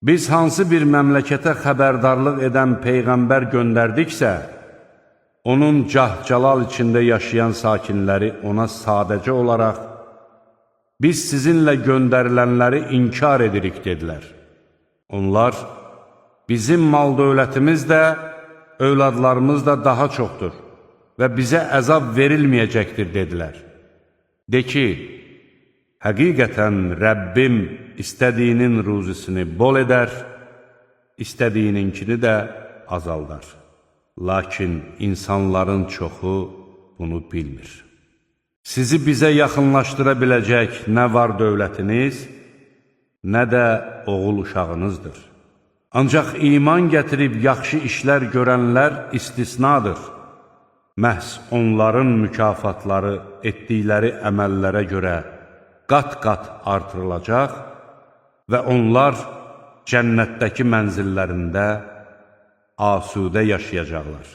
Biz hansı bir məmləkətə xəbərdarlıq edən Peyğəmbər göndərdiksə, onun cah-calal içində yaşayan sakinləri ona sadəcə olaraq, biz sizinlə göndərilənləri inkar edirik, dedilər. Onlar, bizim mal-dövlətimiz də, övladlarımız da daha çoxdur və bizə əzab verilməyəcəkdir, dedilər. De ki, həqiqətən Rəbbim istədiyinin ruzisini bol edər, istədiyininkini də azaldar. Lakin insanların çoxu bunu bilmir. Sizi bizə yaxınlaşdıra biləcək nə var dövlətiniz, nə də oğul uşağınızdır. Ancaq iman gətirib yaxşı işlər görənlər istisnadır. Məhz onların mükafatları etdikləri əməllərə görə qat-qat artırılacaq və onlar cənnətdəki mənzillərində asudə yaşayacaqlar.